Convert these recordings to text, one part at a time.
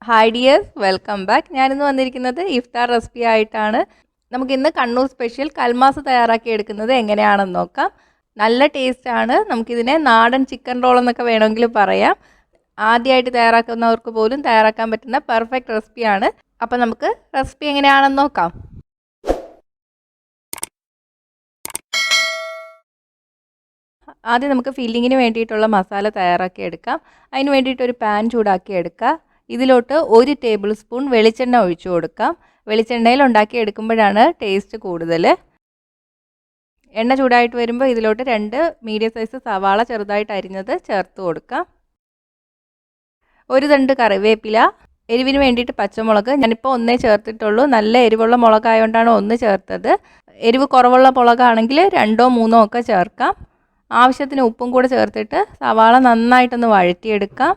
Hi dears, welcome back. ഞാനിന്ന് വന്നിരിക്കുന്നത് ഇഫ്താർ recipe ആയിട്ടാണ്. നമുക്കിന്ന് കണ്ണൂർ സ്പെഷ്യൽ കൽമാസ് തയ്യാറാക്കി എടുക്കുന്നത് എങ്ങനെയാണെന്ന് നോക്കാം. നല്ല ടേസ്റ്റാണ്. നമുക്കിതിനെ നാടൻ ചിക്കൻ റോൾ എന്നൊക്കെ വേണമെങ്കിൽ പറയാം. ആദ്യമായിട്ട് തയ്യാറാക്കുന്നവർക്ക് പോലും തയ്യാറാക്കാൻ പറ്റുന്ന പെർഫെക്റ്റ് റെസിപ്പിയാണ്. അപ്പോൾ നമുക്ക് റെസിപ്പി എങ്ങനെയാണെന്ന് നോക്കാം. ആദ്യം നമുക്ക് ഫില്ലിങ്ങിന് വേണ്ടിയിട്ടുള്ള മസാല തയ്യാറാക്കി എടുക്കാം. അതിന് വേണ്ടിയിട്ട് ഒരു പാൻ ചൂടാക്കി എടുക്കുക. ഇതിലോട്ട് 1 ടേബിൾ സ്പൂൺ വെളിച്ചെണ്ണ ഒഴിച്ചു കൊടുക്കാം. വെളിച്ചെണ്ണയിൽ ഉണ്ടാക്കി എടുക്കുമ്പോഴാണ് ടേസ്റ്റ് കൂടുതൽ. എണ്ണ ചൂടായിട്ട് വരുമ്പോൾ ഇതിലോട്ട് 2 മീഡിയം സൈസ് സവാള ചെറുതായിട്ട് അരിഞ്ഞത് ചേർത്ത് കൊടുക്കാം. 1 തണ്ട് കറിവേപ്പില, എരിവിന് വേണ്ടിയിട്ട് പച്ചമുളക് ഞാനിപ്പോൾ 1 ചേർത്തിട്ടുള്ളൂ. നല്ല എരിവുള്ള മുളകായതുകൊണ്ടാണ് 1 ചേർത്തത്. എരിവ് കുറവുള്ള മുളകാണെങ്കിൽ 2ഓ 3ഓ ഒക്കെ ചേർക്കാം. ആവശ്യത്തിന് ഉപ്പും കൂടെ ചേർത്തിട്ട് സവാള നന്നായിട്ടൊന്ന് വഴറ്റിയെടുക്കാം.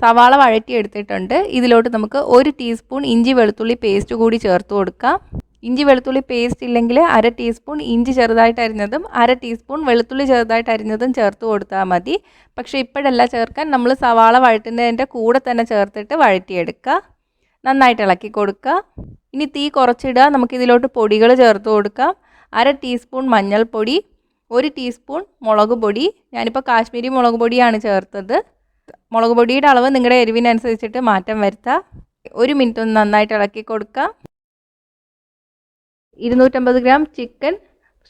സവാള വഴറ്റിയെടുത്തിട്ടുണ്ട്. ഇതിലോട്ട് നമുക്ക് 1 ടീസ്പൂൺ ഇഞ്ചി വെളുത്തുള്ളി പേസ്റ്റ് കൂടി ചേർത്ത് കൊടുക്കാം. ഇഞ്ചി വെളുത്തുള്ളി പേസ്റ്റ് ഇല്ലെങ്കിൽ 1/2 ടീസ്പൂൺ ഇഞ്ചി ചെറുതായിട്ട് അരിഞ്ഞതും 1/2 ടീസ്പൂൺ വെളുത്തുള്ളി ചെറുതായിട്ട് അരിഞ്ഞതും ചേർത്ത് കൊടുത്താൽ മതി. പക്ഷേ ഇപ്പോഴല്ല ചേർക്കാൻ, നമ്മൾ സവാള വഴറ്റുന്നതിൻ്റെ കൂടെ തന്നെ ചേർത്തിട്ട് വഴറ്റിയെടുക്കുക. നന്നായിട്ട് ഇളക്കി കൊടുക്കുക. ഇനി തീ കുറച്ചിടുക. നമുക്കിതിലോട്ട് പൊടികൾ ചേർത്ത് കൊടുക്കാം. 1/2 ടീസ്പൂൺ മഞ്ഞൾപ്പൊടി, 1 ടീസ്പൂൺ മുളക് പൊടി. ഞാനിപ്പോൾ കാശ്മീരി മുളക് പൊടിയാണ് ചേർത്തത്. മുളക് പൊടിയുടെ അളവ് നിങ്ങളുടെ എരിവിനനുസരിച്ചിട്ട് മാറ്റം വരുത്താം. 1 മിനിറ്റ് ഒന്ന് നന്നായിട്ട് ഇളക്കി കൊടുക്കാം. 250 ഗ്രാം ചിക്കൻ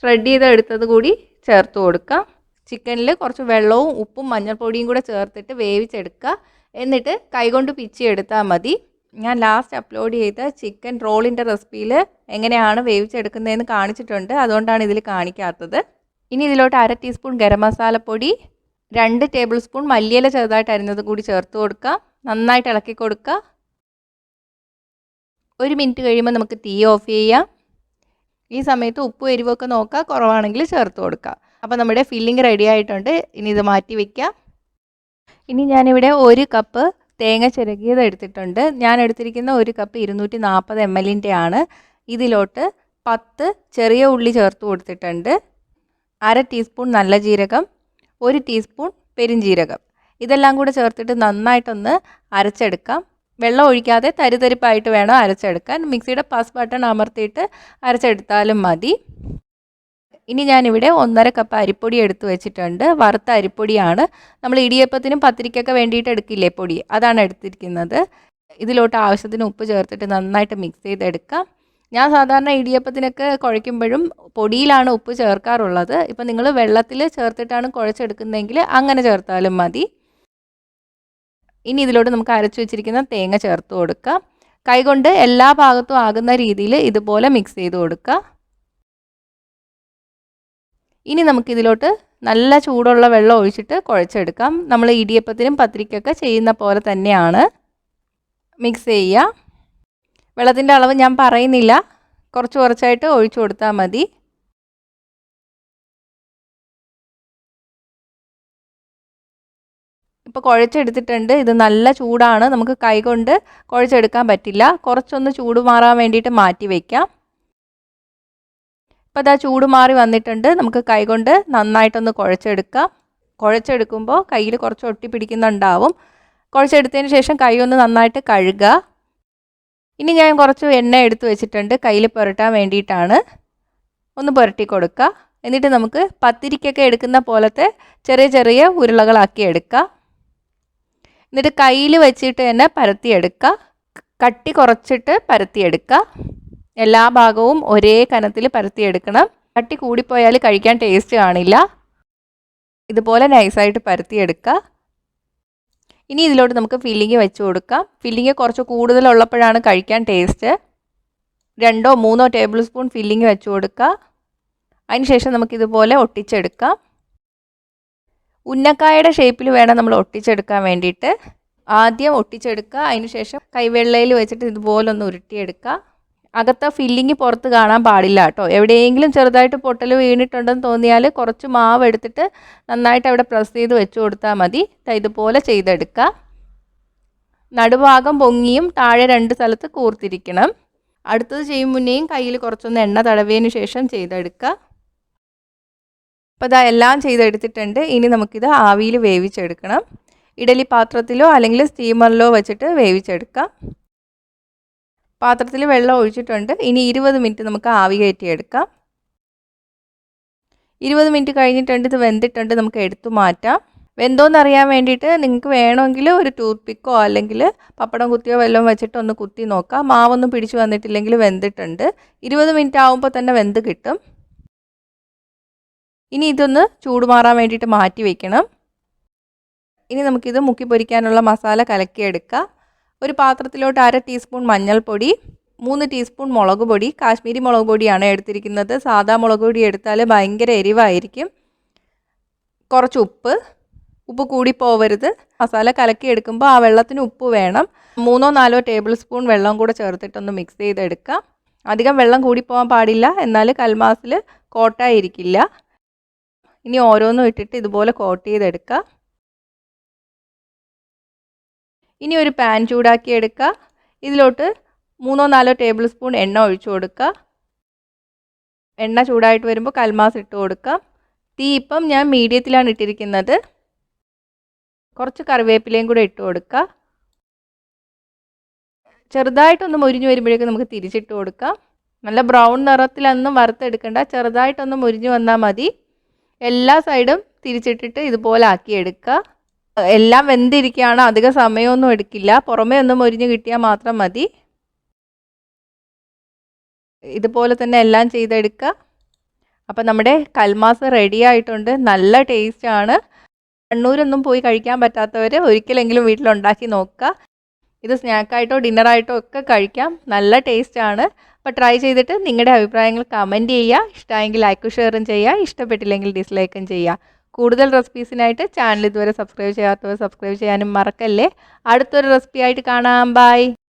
ഷ്രെഡ് ചെയ്ത് എടുത്തത് കൂടി ചേർത്ത് കൊടുക്കാം. ചിക്കനിൽ കുറച്ച് വെള്ളവും ഉപ്പും മഞ്ഞൾപ്പൊടിയും കൂടെ ചേർത്തിട്ട് വേവിച്ചെടുക്കുക. എന്നിട്ട് കൈകൊണ്ട് പിച്ചിയെടുത്താൽ മതി. ഞാൻ ലാസ്റ്റ് അപ്ലോഡ് ചെയ്ത ചിക്കൻ റോളിൻ്റെ റെസിപ്പിയിൽ എങ്ങനെയാണ് വേവിച്ചെടുക്കുന്നതെന്ന് കാണിച്ചിട്ടുണ്ട്. അതുകൊണ്ടാണ് ഇതിൽ കാണിക്കാത്തത്. ഇനി ഇതിലോട്ട് 1/2 ടീസ്പൂൺ ഗരം മസാലപ്പൊടി, 2 ടേബിൾ സ്പൂൺ മല്ലിയില ചെറുതായിട്ട് അരിഞ്ഞത് കൂടി ചേർത്ത് കൊടുക്കുക. നന്നായിട്ട് ഇളക്കി കൊടുക്കുക. 1 മിനിറ്റ് കഴിയുമ്പോൾ നമുക്ക് തീ ഓഫ് ചെയ്യാം. ഈ സമയത്ത് ഉപ്പും എരിവൊക്കെ നോക്കുക, കുറവാണെങ്കിൽ ചേർത്ത് കൊടുക്കുക. അപ്പോൾ നമ്മുടെ ഫില്ലിംഗ് റെഡി ആയിട്ടുണ്ട്. ഇനി ഇത് മാറ്റി വയ്ക്കാം. ഇനി ഞാനിവിടെ 1 കപ്പ് തേങ്ങ ചിരകിയത് എടുത്തിട്ടുണ്ട്. ഞാൻ എടുത്തിരിക്കുന്ന 1 കപ്പ് 240 ml ആണ്. ഇതിലോട്ട് 10 ചെറിയ ഉള്ളി ചേർത്ത് കൊടുത്തിട്ടുണ്ട്. 1/2 ടീസ്പൂൺ നല്ല ജീരകം, 1 ടീസ്പൂൺ പെരിഞ്ജീരകം. ഇതെല്ലാം കൂടെ ചേർത്തിട്ട് നന്നായിട്ടൊന്ന് അരച്ചെടുക്കാം. വെള്ളം ഒഴിക്കാതെ തരിതരിപ്പായിട്ട് വേണം അരച്ചെടുക്കാൻ. മിക്സിയുടെ പസ് ബട്ടൺ അമർത്തിയിട്ട് അരച്ചെടുത്താലും മതി. ഇനി ഞാനിവിടെ 1.5 കപ്പ് അരിപ്പൊടി എടുത്ത് വെച്ചിട്ടുണ്ട്. വറുത്ത അരിപ്പൊടിയാണ്. നമ്മൾ ഇടിയപ്പത്തിനും പത്തിരിക്കൊക്കെ വേണ്ടിയിട്ട് എടുക്കില്ലേ പൊടി, അതാണ് എടുത്തിരിക്കുന്നത്. ഇതിലോട്ട് ആവശ്യത്തിന് ഉപ്പ് ചേർത്തിട്ട് നന്നായിട്ട് മിക്സ് ചെയ്തെടുക്കാം. ഞാൻ സാധാരണ ഇടിയപ്പത്തിനൊക്കെ കുഴയ്ക്കുമ്പോഴും പൊടിയിലാണ് ഉപ്പ് ചേർക്കാറുള്ളത്. ഇപ്പം നിങ്ങൾ വെള്ളത്തിൽ ചേർത്തിട്ടാണ് കുഴച്ചെടുക്കുന്നതെങ്കിൽ അങ്ങനെ ചേർത്താലും മതി. ഇനി ഇതിലോട്ട് നമുക്ക് അരച്ചു വെച്ചിരിക്കുന്ന തേങ്ങ ചേർത്ത് കൊടുക്കാം. കൈകൊണ്ട് എല്ലാ ഭാഗത്തും ആകുന്ന രീതിയിൽ ഇതുപോലെ മിക്സ് ചെയ്ത് കൊടുക്കുക. ഇനി നമുക്കിതിലോട്ട് നല്ല ചൂടുള്ള വെള്ളം ഒഴിച്ചിട്ട് കുഴച്ചെടുക്കാം. നമ്മൾ ഇടിയപ്പത്തിനും പത്തിരിക്കൊക്കെ ചെയ്യുന്ന പോലെ തന്നെയാണ്. മിക്സ് ചെയ്യുക. വെള്ളത്തിൻ്റെ അളവ് ഞാൻ പറയുന്നില്ല, കുറച്ചായിട്ട് ഒഴിച്ചു കൊടുത്താൽ മതി. ഇപ്പോൾ കുഴച്ചെടുത്തിട്ടുണ്ട്. ഇത് നല്ല ചൂടാണ്. നമുക്ക് കൈകൊണ്ട് കുഴച്ചെടുക്കാൻ പറ്റില്ല. കുറച്ചൊന്ന് ചൂട് മാറാൻ വേണ്ടിയിട്ട് മാറ്റി വയ്ക്കാം. ഇപ്പോൾ അതാ ചൂട് മാറി വന്നിട്ടുണ്ട്. നമുക്ക് കൈകൊണ്ട് നന്നായിട്ടൊന്ന് കുഴച്ചെടുക്കാം. കുഴച്ചെടുക്കുമ്പോൾ കയ്യിൽ കുറച്ച് ഒട്ടി പിടിക്കുന്നുണ്ടാവും. കുഴച്ചെടുത്തതിന് ശേഷം കൈ ഒന്ന് നന്നായിട്ട് കഴുകുക. ഇനി ഞാൻ കുറച്ച് എണ്ണ എടുത്ത് വെച്ചിട്ടുണ്ട് കയ്യിൽ പുരട്ടാൻ വേണ്ടിയിട്ടാണ്. ഒന്ന് പുരട്ടി കൊടുക്കുക. എന്നിട്ട് നമുക്ക് പത്തിരിക്കൊക്കെ എടുക്കുന്ന പോലത്തെ ചെറിയ ഉരുളകളാക്കി എടുക്കുക. എന്നിട്ട് കയ്യിൽ വെച്ചിട്ട് തന്നെ പരത്തിയെടുക്കുക. കട്ടി കുറച്ചിട്ട് പരത്തിയെടുക്കുക. എല്ലാ ഭാഗവും ഒരേ കനത്തിൽ പരത്തിയെടുക്കണം. കട്ടി കൂടിപ്പോയാൽ കഴിക്കാൻ ടേസ്റ്റ് കാണില്ല. ഇതുപോലെ നൈസായിട്ട് പരത്തിയെടുക്കുക. ഇനി ഇതിലോട്ട് നമുക്ക് ഫില്ലിങ് വെച്ച് കൊടുക്കാം. ഫില്ലിങ് കുറച്ച് കൂടുതലുള്ളപ്പോഴാണ് കഴിക്കാൻ ടേസ്റ്റ്. 2ഓ 3ഓ ടേബിൾ സ്പൂൺ ഫില്ലിങ് വെച്ച് കൊടുക്കുക. അതിനുശേഷം നമുക്കിതുപോലെ ഒട്ടിച്ചെടുക്കാം. ഉന്നക്കായയുടെ ഷേപ്പിൽ വേണം നമ്മൾ ഒട്ടിച്ചെടുക്കാൻ വേണ്ടിയിട്ട്. ആദ്യം ഒട്ടിച്ചെടുക്കുക. അതിനുശേഷം കൈവെള്ളയിൽ വെച്ചിട്ട് ഇതുപോലെ ഒന്ന് ഉരുട്ടിയെടുക്കുക. അകത്തെ ഫില്ലിങ് പുറത്ത് കാണാൻ പാടില്ല കേട്ടോ. എവിടെയെങ്കിലും ചെറുതായിട്ട് പൊട്ടൽ വീണിട്ടുണ്ടെന്ന് തോന്നിയാൽ കുറച്ച് മാവ് എടുത്തിട്ട് നന്നായിട്ട് അവിടെ പ്രസ് ചെയ്ത് വെച്ച് കൊടുത്താൽ മതി. ഇതുപോലെ ചെയ്തെടുക്കുക. നടുഭാഗം പൊങ്ങിയും താഴെ 2 സ്ഥലത്ത് കൂർത്തിരിക്കണം. അടുത്തത് ചെയ്യും മുന്നേയും കയ്യിൽ കുറച്ചൊന്ന് എണ്ണ തടവിയതിന് ശേഷം ചെയ്തെടുക്കുക. അപ്പോൾ ഇതാ എല്ലാം ചെയ്തെടുത്തിട്ടുണ്ട്. ഇനി നമുക്കിത് ആവിയിൽ വേവിച്ചെടുക്കണം. ഇഡലി പാത്രത്തിലോ അല്ലെങ്കിൽ സ്റ്റീമറിലോ വെച്ചിട്ട് വേവിച്ചെടുക്കാം. പാത്രത്തിൽ വെള്ളം ഒഴിച്ചിട്ടുണ്ട്. ഇനി 20 മിനിറ്റ് നമുക്ക് ആവി കയറ്റിയെടുക്കാം. 20 മിനിറ്റ് കഴിഞ്ഞിട്ടുണ്ട്. ഇത് വെന്തിട്ടുണ്ട്. നമുക്ക് എടുത്തു മാറ്റാം. വെന്തോന്നറിയാൻ വേണ്ടിയിട്ട് നിങ്ങൾക്ക് വേണമെങ്കിൽ ഒരു ടൂത്ത് പിക്കോ അല്ലെങ്കിൽ പപ്പടം കുത്തിയോ വല്ലതും വെച്ചിട്ട് ഒന്ന് കുത്തി നോക്കാം. മാവൊന്നും പിടിച്ചു വന്നിട്ടില്ലെങ്കിൽ വെന്തിട്ടുണ്ട്. 20 മിനിറ്റ് ആകുമ്പോൾ തന്നെ വെന്ത് കിട്ടും. ഇനി ഇതൊന്ന് ചൂടുമാറാൻ വേണ്ടിയിട്ട് മാറ്റി വയ്ക്കണം. ഇനി നമുക്കിത് മുക്കി പൊരിക്കാനുള്ള മസാല കലക്കിയെടുക്കാം. ഒരു പാത്രത്തിലോട്ട് 1/2 ടീസ്പൂൺ മഞ്ഞൾപ്പൊടി, 3 ടീസ്പൂൺ മുളക് പൊടി, കാശ്മീരി മുളക് പൊടിയാണ് എടുത്തിരിക്കുന്നത്. സാദാ മുളക് പൊടി എടുത്താൽ ഭയങ്കര എരിവായിരിക്കും. കുറച്ച് ഉപ്പ് കൂടി പോവരുത്. മസാല കലക്കിയെടുക്കുമ്പോൾ ആ വെള്ളത്തിന് ഉപ്പ് വേണം. 3-4 ടേബിൾ സ്പൂൺ വെള്ളം കൂടെ ചേർത്തിട്ടൊന്ന് മിക്സ് ചെയ്തെടുക്കാം. അധികം വെള്ളം കൂടി പോകാൻ പാടില്ല, എന്നാൽ കൽമാസിൽ കോട്ടായിരിക്കില്ല. ഇനി ഓരോന്നും ഇട്ടിട്ട് ഇതുപോലെ കോട്ട് ചെയ്തെടുക്കുക. ഇനി ഒരു പാൻ ചൂടാക്കി എടുക്കുക. ഇതിലോട്ട് 3-4 ടേബിൾ സ്പൂൺ എണ്ണ ഒഴിച്ചു കൊടുക്കുക. എണ്ണ ചൂടായിട്ട് വരുമ്പോൾ കൽമാസ് ഇട്ട് കൊടുക്കാം. തീ ഇപ്പം ഞാൻ മീഡിയത്തിലാണ് ഇട്ടിരിക്കുന്നത്. കുറച്ച് കറിവേപ്പിലയും കൂടെ ഇട്ട് കൊടുക്കുക. ചെറുതായിട്ടൊന്ന് മുരിഞ്ഞു വരുമ്പോഴേക്കും നമുക്ക് തിരിച്ചിട്ട് കൊടുക്കാം. നല്ല ബ്രൗൺ നിറത്തിലൊന്നും വറുത്തെടുക്കണ്ട, ചെറുതായിട്ടൊന്ന് മുരിഞ്ഞു വന്നാൽ മതി. എല്ലാ സൈഡും തിരിച്ചിട്ടിട്ട് ഇതുപോലെ ആക്കിയെടുക്കുക. എല്ലാം വെന്തിരിക്കുകയാണ്, അധികം സമയമൊന്നും എടുക്കില്ല. പുറമേ ഒന്ന് മുരിഞ്ഞ് കിട്ടിയാൽ മാത്രം മതി. ഇതുപോലെ തന്നെ എല്ലാം ചെയ്തെടുക്കുക. അപ്പം നമ്മുടെ കൽമാസ് റെഡി ആയിട്ടുണ്ട്. നല്ല ടേസ്റ്റാണ്. കണ്ണൂരൊന്നും പോയി കഴിക്കാൻ പറ്റാത്തവർ ഒരിക്കലെങ്കിലും വീട്ടിലുണ്ടാക്കി നോക്കുക. ഇത് സ്നാക്കായിട്ടോ ഡിന്നറായിട്ടോ ഒക്കെ കഴിക്കാം. നല്ല ടേസ്റ്റാണ്. അപ്പോൾ ട്രൈ ചെയ്തിട്ട് നിങ്ങളുടെ അഭിപ്രായങ്ങൾ കമൻറ്റ് ചെയ്യുക. ഇഷ്ടമായെങ്കിൽ ലൈക്കും ഷെയറും ചെയ്യുക. ഇഷ്ടപ്പെട്ടില്ലെങ്കിൽ ഡിസ്ലൈക്കും ചെയ്യുക. കൂടുതൽ റെസിപ്പീസിനായിട്ട് ചാനൽ ഇതുവരെ സബ്സ്ക്രൈബ് ചെയ്യാത്തവർ സബ്സ്ക്രൈബ് ചെയ്യാനും മറക്കല്ലേ. അടുത്തൊരു റെസിപ്പി ആയിട്ട് കാണാം. ബൈ.